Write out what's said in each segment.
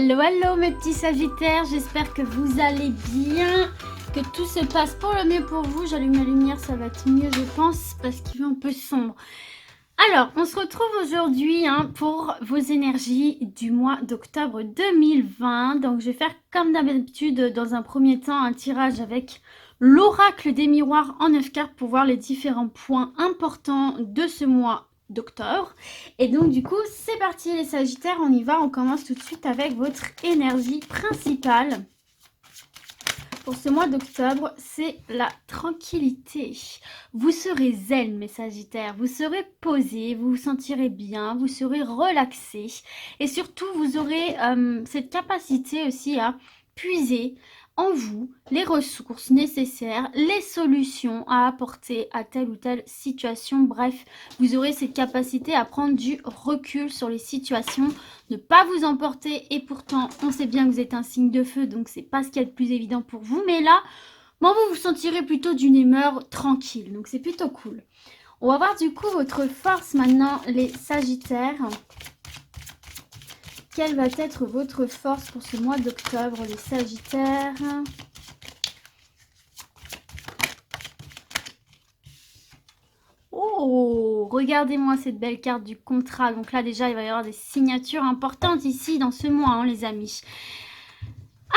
Hello, hello mes petits sagittaires, j'espère que vous allez bien, que tout se passe pour le mieux pour vous. J'allume la lumière, ça va être mieux je pense, parce qu'il fait un peu sombre. Alors, on se retrouve aujourd'hui pour vos énergies du mois d'octobre 2020. Donc, je vais faire comme d'habitude, dans un premier temps, un tirage avec l'oracle des miroirs en 9 cartes pour voir les différents points importants de ce mois d'octobre. Et donc, du coup, c'est parti les sagittaires, on y va. On commence tout de suite avec votre énergie principale. Pour ce mois d'octobre, c'est la tranquillité. Vous serez zen, mes sagittaires. Vous serez posés, vous vous sentirez bien, vous serez relaxés. Et surtout, vous aurez cette capacité aussi à puiser en vous les ressources nécessaires, les solutions à apporter à telle ou telle situation. Bref, vous aurez cette capacité à prendre du recul sur les situations, ne pas vous emporter. Et pourtant, on sait bien que vous êtes un signe de feu, donc c'est pas ce qu'il y a de plus évident pour vous. Mais là, bon, vous vous sentirez plutôt d'une humeur tranquille, donc c'est plutôt cool. On va voir du coup votre force maintenant, les sagittaires. Quelle va être votre force pour ce mois d'octobre, les sagittaires? Oh, regardez-moi cette belle carte du contrat. Donc là, déjà, il va y avoir des signatures importantes ici dans ce mois, les amis.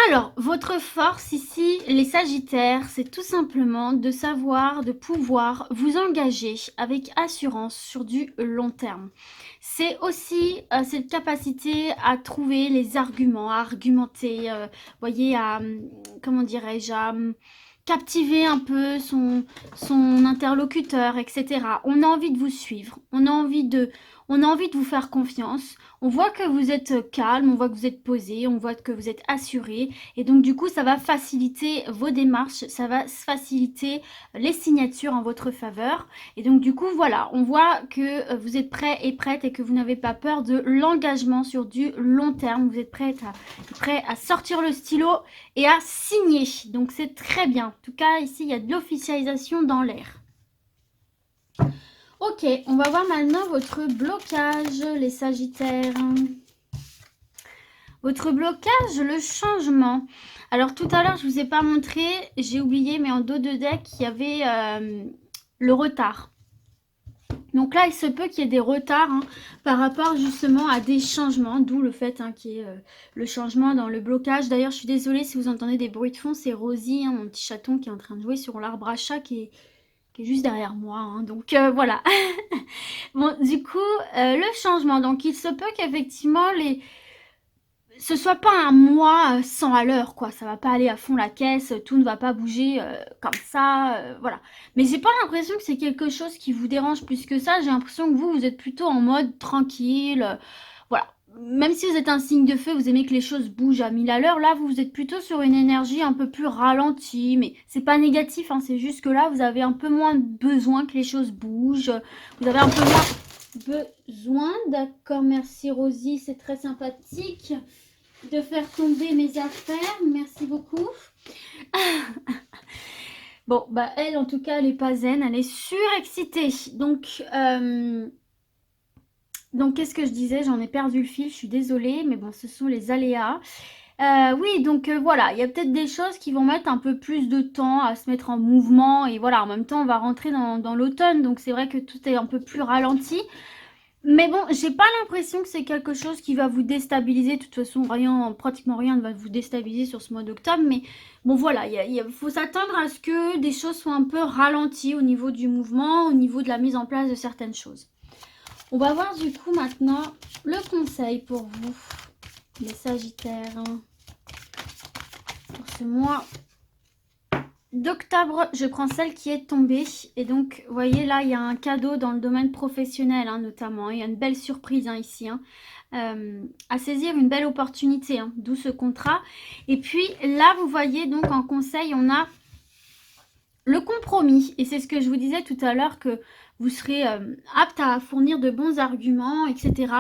Alors, votre force ici, les sagittaires, c'est tout simplement de savoir, de pouvoir vous engager avec assurance sur du long terme. C'est aussi cette capacité à trouver les arguments, à argumenter, voyez, à, comment dirais-je, à captiver un peu son interlocuteur, etc. On a envie de vous suivre, on a envie de vous faire confiance. On voit que vous êtes calme, on voit que vous êtes posé, on voit que vous êtes assuré. Et donc, du coup, ça va faciliter vos démarches, ça va faciliter les signatures en votre faveur. Et donc, du coup, voilà, on voit que vous êtes prêts et prêtes et que vous n'avez pas peur de l'engagement sur du long terme. Vous êtes prêts à sortir le stylo et à signer. Donc, c'est très bien. En tout cas, ici, il y a de l'officialisation dans l'air. Ok, on va voir maintenant votre blocage, les sagittaires. Votre blocage, le changement. Alors, tout à l'heure, je ne vous ai pas montré, j'ai oublié, mais en dos de deck, il y avait le retard. Donc là, il se peut qu'il y ait des retards par rapport justement à des changements, d'où le fait qu'il y ait le changement dans le blocage. D'ailleurs, je suis désolée si vous entendez des bruits de fond, c'est Rosie, mon petit chaton qui est en train de jouer sur l'arbre à chat qui est juste derrière moi. Donc voilà. Bon, du coup, le changement. Donc, il se peut qu'effectivement, ce soit pas un mois 100 à l'heure, quoi. Ça va pas aller à fond la caisse, tout ne va pas bouger comme ça, voilà. Mais j'ai pas l'impression que c'est quelque chose qui vous dérange plus que ça. J'ai l'impression que vous êtes plutôt en mode tranquille, voilà. Même si vous êtes un signe de feu, vous aimez que les choses bougent à 1000 à l'heure. Là, vous êtes plutôt sur une énergie un peu plus ralentie. Mais c'est pas négatif, c'est juste que là, vous avez un peu moins besoin que les choses bougent. Vous avez un peu moins besoin. D'accord, merci Rosie, c'est très sympathique de faire tomber mes affaires. Merci beaucoup. Bon, bah elle, en tout cas, elle est pas zen. Elle est surexcitée. Donc, qu'est-ce que je disais? J'en ai perdu le fil, je suis désolée, mais bon, ce sont les aléas. Oui, donc voilà, il y a peut-être des choses qui vont mettre un peu plus de temps à se mettre en mouvement. Et voilà, en même temps, on va rentrer dans l'automne, donc c'est vrai que tout est un peu plus ralenti. Mais bon, j'ai pas l'impression que c'est quelque chose qui va vous déstabiliser. De toute façon, pratiquement rien ne va vous déstabiliser sur ce mois d'octobre. Mais bon, voilà, il faut s'attendre à ce que des choses soient un peu ralenties au niveau du mouvement, au niveau de la mise en place de certaines choses. On va voir du coup maintenant le conseil pour vous, les sagittaires, pour ce mois d'octobre. Je prends celle qui est tombée. Et donc, vous voyez, là, il y a un cadeau dans le domaine professionnel, notamment. Il y a une belle surprise ici. À saisir une belle opportunité, d'où ce contrat. Et puis, là, vous voyez, donc, en conseil, on a le compromis. Et c'est ce que je vous disais tout à l'heure, que vous serez apte à fournir de bons arguments, etc.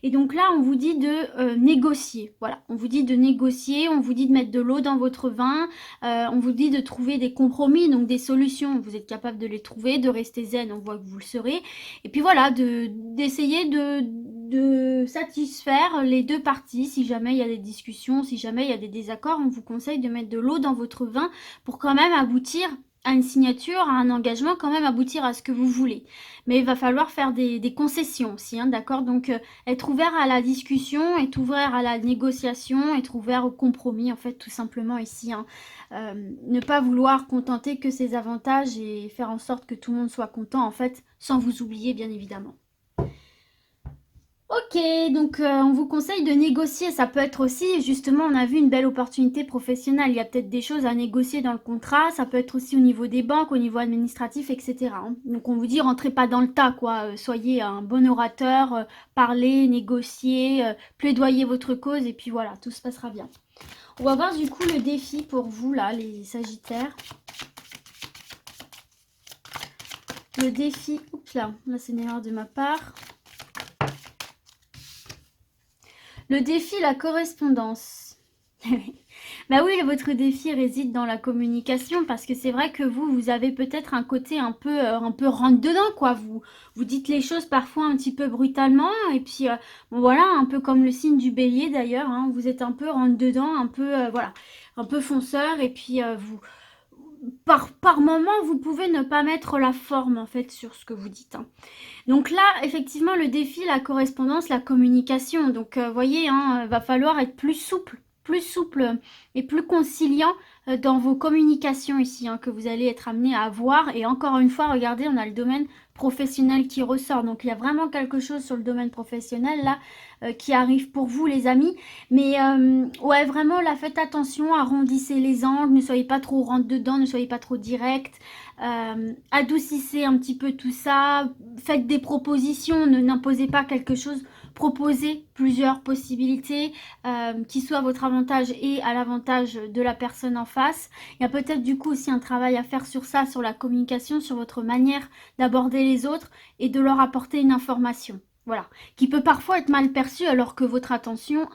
Et donc là, on vous dit de négocier. Voilà, on vous dit de négocier, on vous dit de mettre de l'eau dans votre vin, on vous dit de trouver des compromis, donc des solutions. Vous êtes capable de les trouver, de rester zen, on voit que vous le serez. Et puis voilà, d'essayer de satisfaire les deux parties. Si jamais il y a des discussions, si jamais il y a des désaccords, on vous conseille de mettre de l'eau dans votre vin pour quand même aboutir à une signature, à un engagement, quand même aboutir à ce que vous voulez. Mais il va falloir faire des concessions aussi, hein, d'accord? Donc être ouvert à la discussion, être ouvert à la négociation, être ouvert au compromis, en fait, tout simplement ici, hein. Ne pas vouloir contenter que ses avantages et faire en sorte que tout le monde soit content, en fait, sans vous oublier, bien évidemment. Ok, donc on vous conseille de négocier. Ça peut être aussi, justement, on a vu une belle opportunité professionnelle. Il y a peut-être des choses à négocier dans le contrat. Ça peut être aussi au niveau des banques, au niveau administratif, etc., hein. Donc on vous dit, rentrez pas dans le tas, quoi. Soyez un bon orateur, parlez, négociez, plaidoyez votre cause, et puis voilà, tout se passera bien. On va voir du coup le défi pour vous, là, les Sagittaires. Le défi, oups là c'est une erreur de ma part. Le défi, la correspondance. Bah oui, votre défi réside dans la communication parce que c'est vrai que vous avez peut-être un côté un peu rentre-dedans, quoi. Vous dites les choses parfois un petit peu brutalement et puis bon, voilà, un peu comme le signe du bélier d'ailleurs, hein, vous êtes un peu rentre-dedans, un peu voilà, un peu fonceur et puis par moment, vous pouvez ne pas mettre la forme en fait sur ce que vous dites, hein. Donc là, effectivement, le défi, la correspondance, la communication. Donc, voyez, hein, va falloir être plus souple et plus conciliant dans vos communications ici, hein, que vous allez être amené à avoir. Et encore une fois, regardez, on a le domaine professionnel qui ressort. Donc, il y a vraiment quelque chose sur le domaine professionnel là qui arrive pour vous, les amis. Mais ouais, vraiment, là, faites attention, arrondissez les angles, ne soyez pas trop rentre-dedans, ne soyez pas trop direct. Adoucissez un petit peu tout ça, faites des propositions, ne n'imposez pas quelque chose, proposez plusieurs possibilités qui soient à votre avantage et à l'avantage de la personne en face. Il y a peut-être du coup aussi un travail à faire sur ça, sur la communication, sur votre manière d'aborder les autres et de leur apporter une information. Voilà, qui peut parfois être mal perçue alors que votre intention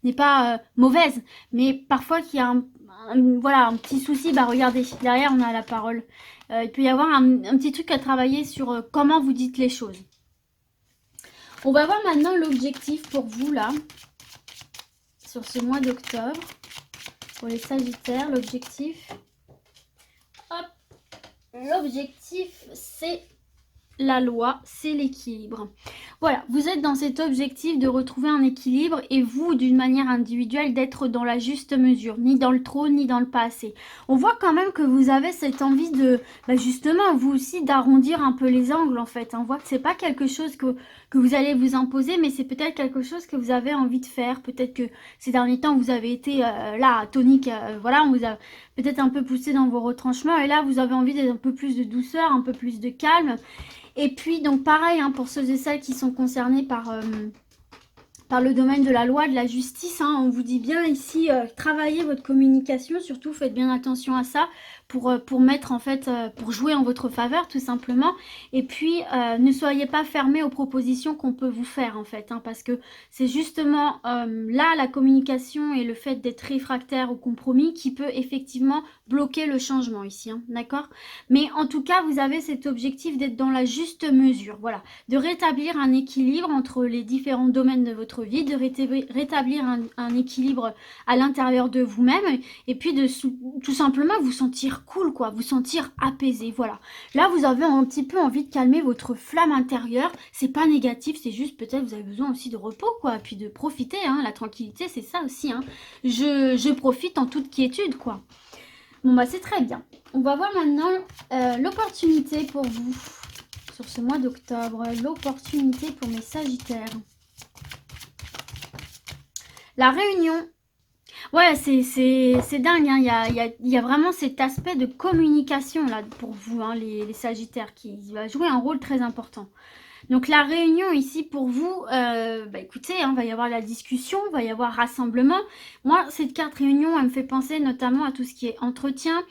n'est pas mauvaise, mais parfois qu'il y a voilà, un petit souci. Bah regardez, derrière on a la parole. Il peut y avoir un petit truc à travailler sur comment vous dites les choses. On va voir maintenant l'objectif pour vous là, sur ce mois d'octobre. Pour les Sagittaires, l'objectif. Hop, l'objectif c'est la loi, c'est l'équilibre. Voilà, vous êtes dans cet objectif de retrouver un équilibre et vous, d'une manière individuelle, d'être dans la juste mesure, ni dans le trop, ni dans le pas assez. On voit quand même que vous avez cette envie de, bah justement, vous aussi, d'arrondir un peu les angles, en fait. On voit que c'est pas quelque chose que vous allez vous imposer, mais c'est peut-être quelque chose que vous avez envie de faire. Peut-être que ces derniers temps, vous avez été là, tonique, voilà, on vous a peut-être un peu poussé dans vos retranchements, et là, vous avez envie d'être un peu plus de douceur, un peu plus de calme. Et puis, donc pareil, hein, pour ceux et celles qui sont concernés par le domaine de la loi, de la justice, hein, on vous dit bien ici, travaillez votre communication, surtout faites bien attention à ça, pour mettre en fait, pour jouer en votre faveur tout simplement. Et puis, ne soyez pas fermés aux propositions qu'on peut vous faire en fait, hein, parce que c'est justement là, la communication et le fait d'être réfractaire au compromis qui peut effectivement bloquer le changement ici, hein, d'accord? Mais en tout cas, vous avez cet objectif d'être dans la juste mesure, voilà, de rétablir un équilibre entre les différents domaines de votre vie, de rétablir un équilibre à l'intérieur de vous-même, et puis de tout simplement vous sentir cool, quoi, vous sentir apaisé, voilà. Là, vous avez un petit peu envie de calmer votre flamme intérieure, c'est pas négatif, c'est juste peut-être vous avez besoin aussi de repos, quoi, et puis de profiter, hein, la tranquillité, c'est ça aussi, hein. Je profite en toute quiétude, quoi. Bon, bah, c'est très bien. On va voir maintenant l'opportunité pour vous sur ce mois d'octobre, l'opportunité pour mes Sagittaires. La réunion. Ouais, c'est dingue, hein. Il y a vraiment cet aspect de communication là pour vous, hein, les Sagittaires, qui va jouer un rôle très important. Donc la réunion ici pour vous, bah écoutez, hein, va y avoir la discussion, va y avoir rassemblement. Moi, cette carte réunion, elle me fait penser notamment à tout ce qui est entretien,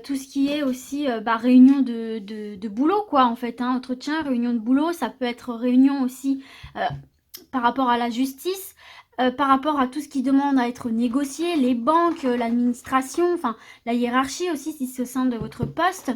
tout ce qui est aussi bah, réunion de boulot, quoi, en fait, hein, entretien, réunion de boulot, ça peut être réunion aussi par rapport à la justice, par rapport à tout ce qui demande à être négocié, les banques, l'administration, enfin la hiérarchie aussi si c'est au sein de votre poste.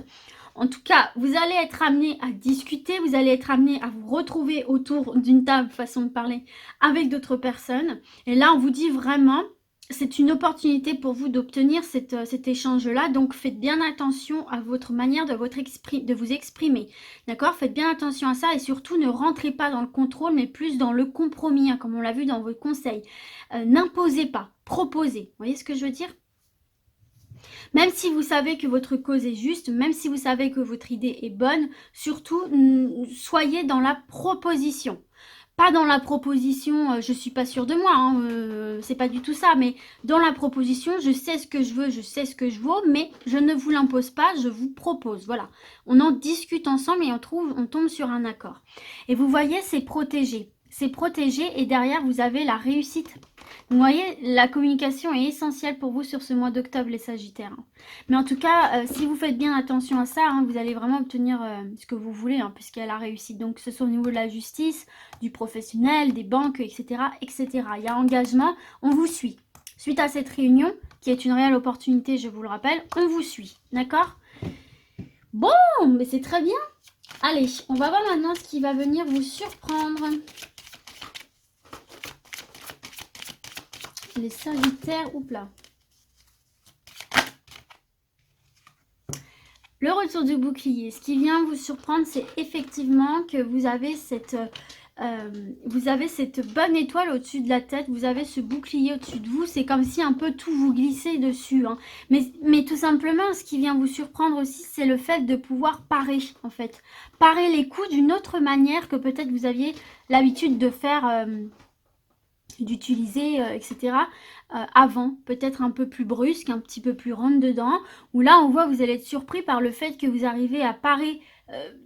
En tout cas, vous allez être amené à discuter, vous allez être amené à vous retrouver autour d'une table, façon de parler, avec d'autres personnes. Et là, on vous dit vraiment, c'est une opportunité pour vous d'obtenir cet échange-là. Donc, faites bien attention à votre manière de vous exprimer. D'accord? Faites bien attention à ça et surtout, ne rentrez pas dans le contrôle, mais plus dans le compromis, hein, comme on l'a vu dans vos conseils. N'imposez pas, proposez. Vous voyez ce que je veux dire? Même si vous savez que votre cause est juste, même si vous savez que votre idée est bonne, surtout, soyez dans la proposition. Pas dans la proposition, je suis pas sûre de moi, hein, c'est pas du tout ça, mais dans la proposition, je sais ce que je veux, je sais ce que je vaux, mais je ne vous l'impose pas, je vous propose, voilà. On en discute ensemble et on tombe sur un accord. Et vous voyez, c'est protégé. C'est protégé et derrière, vous avez la réussite. Vous voyez, la communication est essentielle pour vous sur ce mois d'octobre, les Sagittaires. Mais en tout cas, si vous faites bien attention à ça, hein, vous allez vraiment obtenir ce que vous voulez, hein, puisqu'il y a la réussite. Donc, que ce soit au niveau de la justice, du professionnel, des banques, etc., etc. Il y a engagement, on vous suit. Suite à cette réunion, qui est une réelle opportunité, je vous le rappelle, on vous suit. D'accord? Bon, mais c'est très bien. Allez, on va voir maintenant ce qui va venir vous surprendre. Les Sagittaires, oups là. Le retour du bouclier. Ce qui vient vous surprendre, c'est effectivement que vous avez cette bonne étoile au-dessus de la tête. Vous avez ce bouclier au-dessus de vous. C'est comme si un peu tout vous glissait dessus. Hein. Mais tout simplement, ce qui vient vous surprendre aussi, c'est le fait de pouvoir parer, en fait. Parer les coups d'une autre manière que peut-être vous aviez l'habitude de faire... d'utiliser, etc. Avant, peut-être un peu plus brusque, un petit peu plus rentre dedans, où là on voit vous allez être surpris par le fait que vous arrivez à parer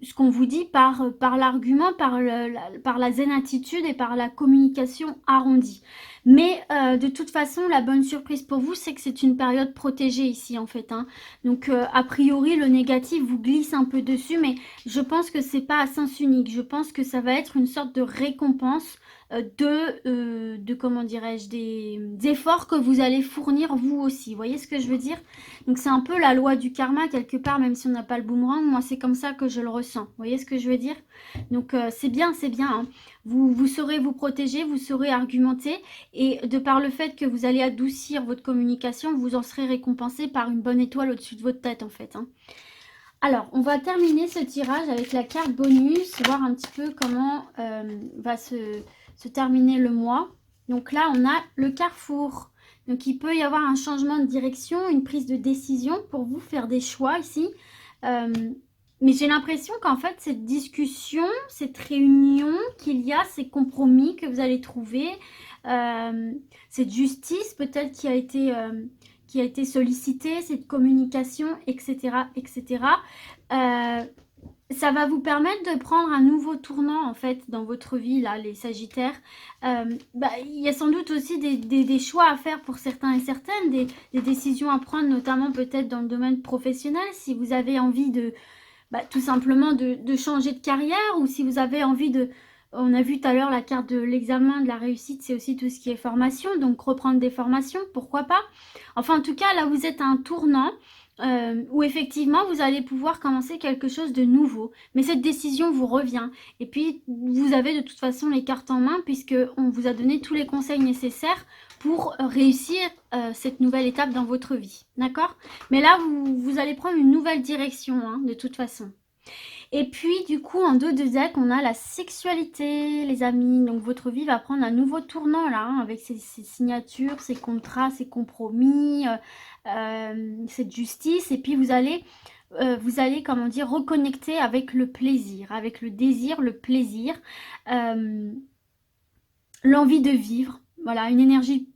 ce qu'on vous dit par l'argument, par la zen attitude et par la communication arrondie. Mais de toute façon, la bonne surprise pour vous, c'est que c'est une période protégée ici en fait. Hein. Donc a priori, le négatif vous glisse un peu dessus, mais je pense que c'est pas à sens unique. Je pense que ça va être une sorte de récompense de comment dirais-je, des efforts que vous allez fournir vous aussi. Vous voyez ce que je veux dire? Donc c'est un peu la loi du karma quelque part, même si on n'a pas le boomerang. Moi c'est comme ça que je le ressens. Vous voyez ce que je veux dire? Donc c'est bien, c'est bien. Hein. Vous saurez vous protéger, vous saurez argumenter. Et de par le fait que vous allez adoucir votre communication, vous en serez récompensé par une bonne étoile au-dessus de votre tête en fait. Hein. Alors, on va terminer ce tirage avec la carte bonus, voir un petit peu comment va se terminer le mois. Donc là, on a le carrefour. Donc, il peut y avoir un changement de direction, une prise de décision pour vous faire des choix ici. Mais j'ai l'impression qu'en fait, cette discussion, cette réunion qu'il y a, ces compromis que vous allez trouver, cette justice peut-être qui a été sollicitée, cette communication, etc., etc., ça va vous permettre de prendre un nouveau tournant en fait dans votre vie là, les Sagittaires. Il y a sans doute aussi des choix à faire pour certains et certaines, des décisions à prendre, notamment peut-être dans le domaine professionnel, si vous avez envie de tout simplement de changer de carrière, ou si vous avez envie de... On a vu tout à l'heure la carte de l'examen, de la réussite, c'est aussi tout ce qui est formation, donc reprendre des formations, pourquoi pas. Enfin en tout cas là vous êtes à un tournant où effectivement vous allez pouvoir commencer quelque chose de nouveau, mais cette décision vous revient, et puis vous avez de toute façon les cartes en main puisque on vous a donné tous les conseils nécessaires pour réussir cette nouvelle étape dans votre vie, d'accord? Mais là vous allez prendre une nouvelle direction hein, de toute façon. Et puis du coup en dos de deck on a la sexualité les amis, donc votre vie va prendre un nouveau tournant là, hein, avec ces signatures, ces contrats, ces compromis, cette justice, et puis vous allez comment dire, reconnecter avec le plaisir, avec le désir, le plaisir, l'envie de vivre, voilà, une énergie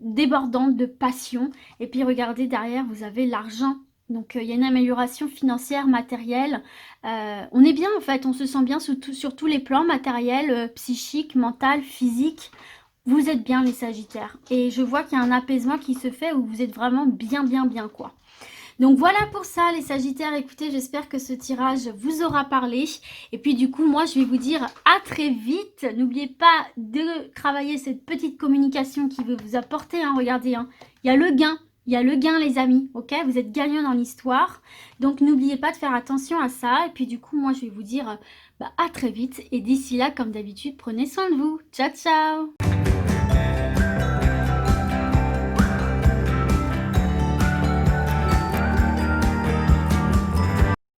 débordante de passion, et puis regardez derrière vous avez l'argent. Donc il y a une amélioration financière, matérielle. On est bien en fait, on se sent bien sur tous les plans, matériel, psychique, mental, physique. Vous êtes bien les Sagittaires. Et je vois qu'il y a un apaisement qui se fait où vous êtes vraiment bien quoi. Donc voilà pour ça les Sagittaires. Écoutez, j'espère que ce tirage vous aura parlé. Et puis du coup, moi je vais vous dire à très vite. N'oubliez pas de travailler cette petite communication qui veut vous apporter. Hein, regardez, hein, il y a le gain. il y a le gain les amis, ok? Vous êtes gagnant dans l'histoire, donc n'oubliez pas de faire attention à ça. Et puis du coup, moi je vais vous dire à très vite. Et d'ici là, comme d'habitude, prenez soin de vous. Ciao, ciao!